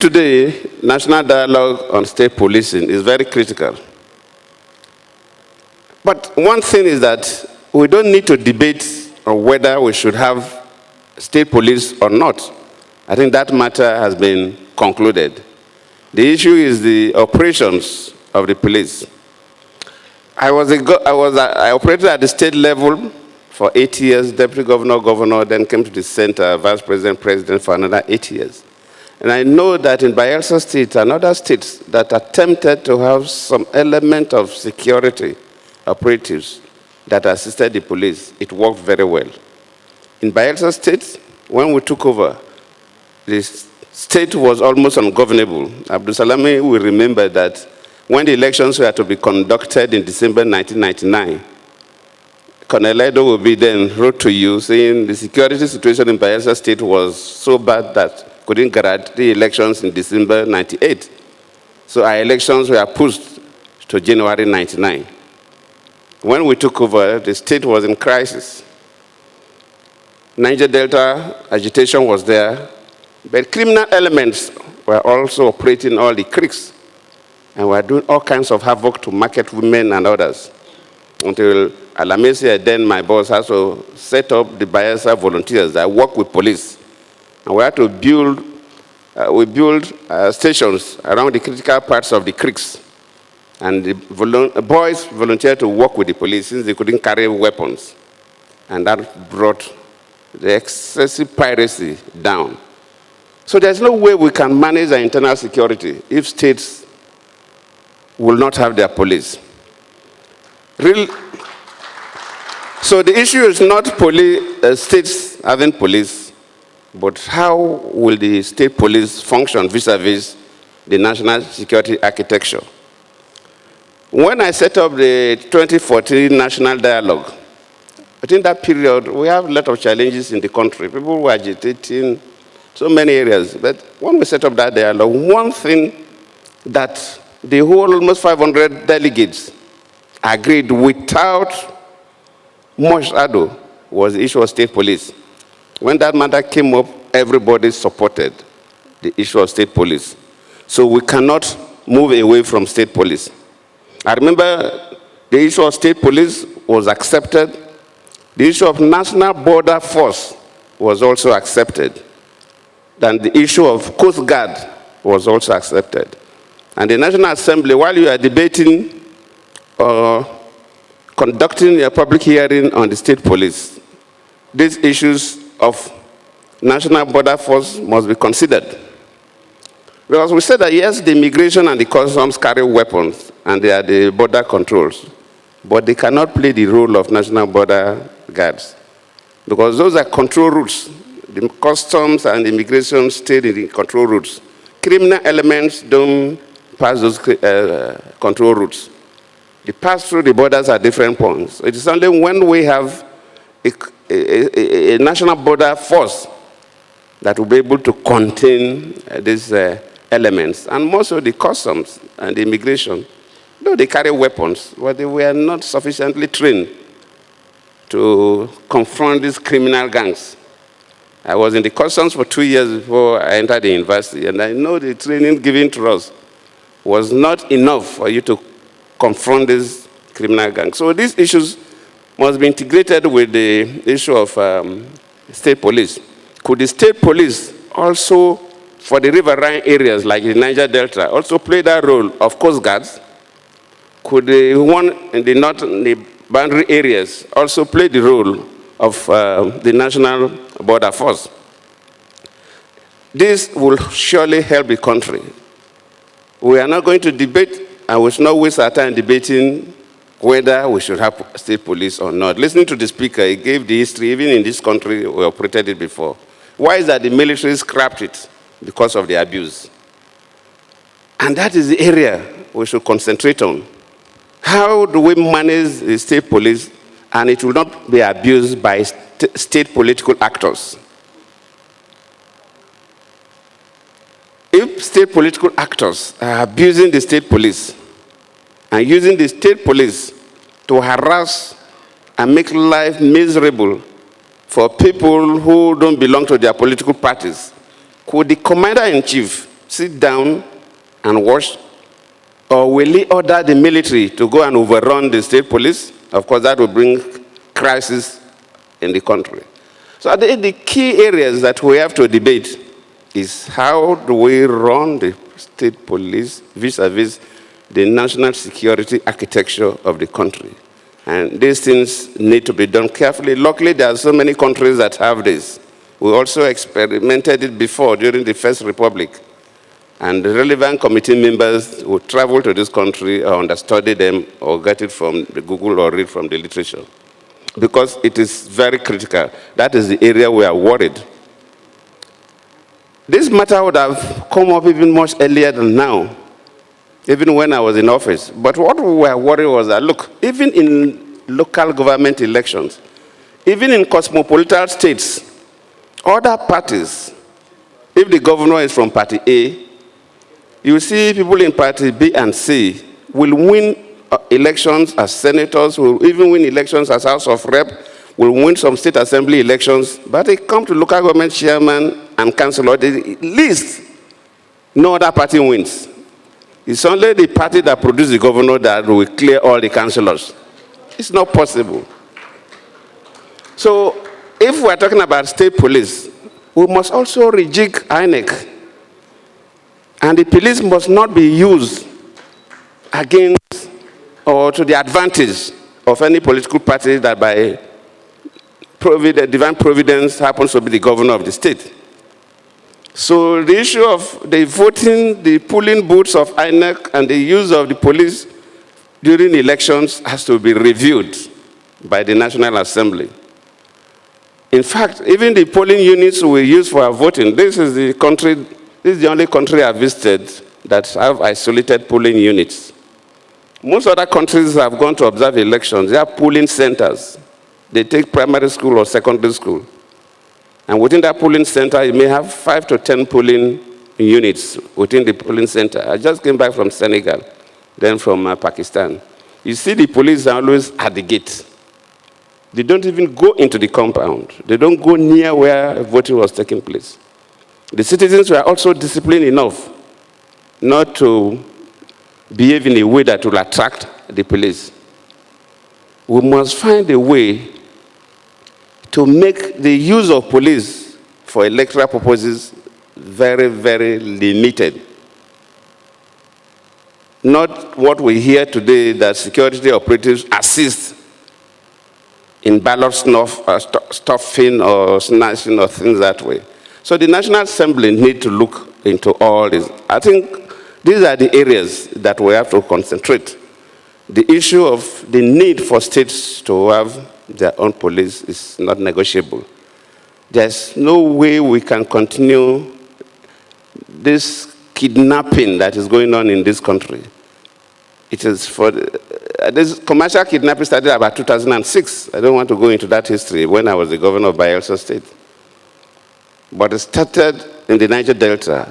Today, national dialogue on state policing is very critical. But one thing is that we don't need to debate on whether we should have state police or not. I think that matter has been concluded. The issue is the operations of the police. I operated at the state level for 8 years, deputy governor, governor, then came to the center, vice president, president for another 8 years. And I know that in Bayelsa State and other states that attempted to have some element of security operatives that assisted the police, it worked very well. In Bayelsa State, when we took over, the state was almost ungovernable. Abdul Salami will remember that when the elections were to be conducted in December 1999, Colonel Edo will be then wrote to you saying the security situation in Bayelsa State was so bad that couldn't guarantee elections in December 98. So our elections were pushed to January 99. When we took over, the state was in crisis. Niger Delta agitation was there, but criminal elements were also operating all the creeks and were doing all kinds of havoc to market women and others. Until Alamesia, then my boss, has to set up the Bayelsa volunteers that work with police. And we had to build, stations around the critical parts of the creeks. And the boys volunteered to work with the police since they couldn't carry weapons. And that brought the excessive piracy down. So there's no way we can manage our internal security if states will not have their police. So the issue is not states having police, but how will the state police function vis-a-vis the national security architecture? When I set up the 2014 National Dialogue, within that period, we have a lot of challenges in the country. People were agitating so many areas. But when we set up that dialogue, one thing that the whole almost 500 delegates agreed without much ado was the issue of state police. When that matter came up, everybody supported the issue of state police. So we cannot move away from state police. I remember the issue of state police was accepted. The issue of national border force was also accepted. Then the issue of Coast Guard was also accepted. And the National Assembly, while you are debating or conducting a public hearing on the state police, these issues of national border force must be considered. Because we said that yes, the immigration and the customs carry weapons and they are the border controls, but they cannot play the role of national border guards. Because those are control routes. The customs and immigration stay in the control routes. Criminal elements don't pass those control routes. They pass through the borders at different points. It is only when we have a national border force that will be able to contain these elements. And most of the customs and the immigration, though they carry weapons, but they were not sufficiently trained to confront these criminal gangs. I was in the customs for 2 years before I entered the university, and I know the training given to us was not enough for you to confront these criminal gangs. So these issues must be integrated with the issue of state police. Could the state police also, for the riverine areas like the Niger Delta, also play that role of coast guards? Could the one in the north, the boundary areas, also play the role of the national border force? This will surely help the country. We are not going to debate, and we should not waste our time debating whether we should have state police or not. Listening to the speaker, he gave the history. Even in this country, we operated it before. Why is that the military scrapped it? Because of the abuse. And that is the area we should concentrate on. How do we manage the state police and it will not be abused by state political actors? If state political actors are abusing the state police and using the state police to harass and make life miserable for people who don't belong to their political parties, could the commander-in-chief sit down and watch? Or will he order the military to go and overrun the state police? Of course, that will bring crisis in the country. So the key areas that we have to debate is how do we run the state police vis-a-vis the national security architecture of the country. And these things need to be done carefully. Luckily, there are so many countries that have this. We also experimented it before during the First Republic. And the relevant committee members who travel to this country or understudy them or get it from the Google or read from the literature. Because it is very critical. That is the area we are worried. This matter would have come up even much earlier than now, even when I was in office. But what we were worried was that, look, even in local government elections, even in cosmopolitan states, other parties, if the governor is from party A, you see people in party B and C will win elections as senators, will even win elections as House of Rep, will win some state assembly elections, but they come to local government chairman and councillor, at least no other party wins. It's only the party that produced the governor that will clear all the councillors. It's not possible. So if we're talking about state police, we must also rejig INEC. And the police must not be used against or to the advantage of any political party that by divine providence happens to be the governor of the state. So the issue of the voting, the polling booths of INEC and the use of the police during elections has to be reviewed by the National Assembly. In fact, even the polling units we use for our voting, this is the only country I've visited that have isolated polling units. Most other countries have gone to observe elections. They have polling centers. They take primary school or secondary school. And within that polling center, you may have 5 to 10 polling units within the polling center. I just came back from Senegal, then from Pakistan. You see the police are always at the gate. They don't even go into the compound. They don't go near where voting was taking place. The citizens were also disciplined enough not to behave in a way that will attract the police. We must find a way to make the use of police for electoral purposes very, very limited. Not what we hear today, that security operatives assist in ballot stuffing or snatching or things that way. So the National Assembly need to look into all this. I think these are the areas that we have to concentrate. The issue of the need for states to have their own police is not negotiable. There's no way we can continue this kidnapping that is going on in this country. It is for this commercial kidnapping started about 2006. I don't want to go into that history when I was the governor of Bayelsa State. But it started in the Niger Delta.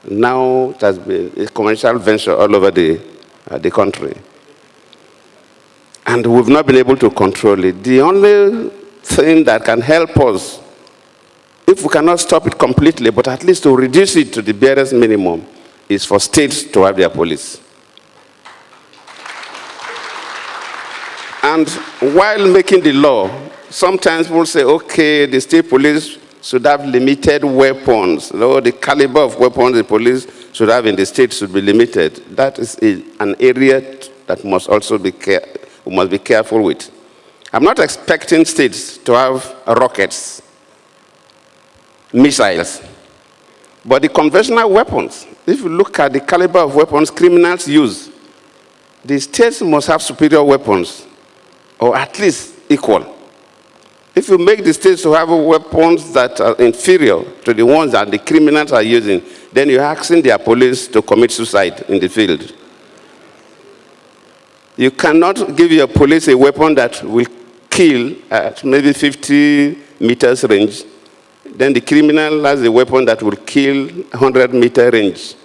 Now it has been a commercial venture all over the country. And we've not been able to control it. The only thing that can help us, if we cannot stop it completely, but at least to reduce it to the barest minimum, is for states to have their police. And while making the law, sometimes people say, okay, the state police should have limited weapons. The caliber of weapons the police should have in the state should be limited. That is an area that must also be we must be careful with. I'm not expecting states to have rockets, missiles, but the conventional weapons, if you look at the caliber of weapons criminals use, the states must have superior weapons, or at least equal. If you make the states to have weapons that are inferior to the ones that the criminals are using, then you're asking their police to commit suicide in the field. You cannot give your police a weapon that will kill at maybe 50 meters range. Then the criminal has a weapon that will kill 100-meter range.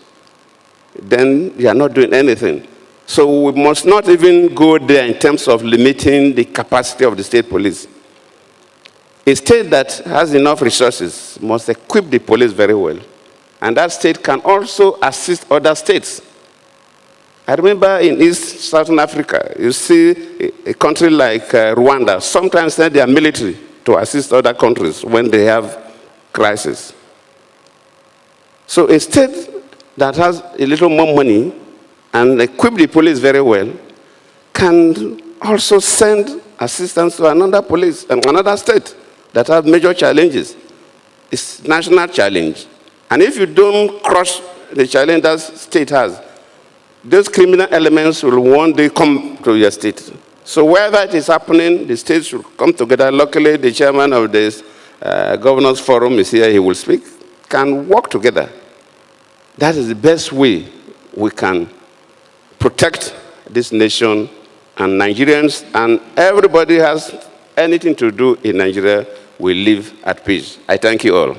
Then you are not doing anything. So we must not even go there in terms of limiting the capacity of the state police. A state that has enough resources must equip the police very well. And that state can also assist other states. I remember in East Southern Africa, you see a country like Rwanda sometimes send their military to assist other countries when they have crisis. So a state that has a little more money and equip the police very well can also send assistance to another police and another state that have major challenges. It's national challenge. And if you don't crush the challenge that state has, those criminal elements will one day come to your state. So wherever it is happening, the states should come together. Luckily, the chairman of this governors forum is here, he will speak, can work together. That is the best way we can protect this nation and Nigerians, and everybody has anything to do in Nigeria will live at peace. I thank you all.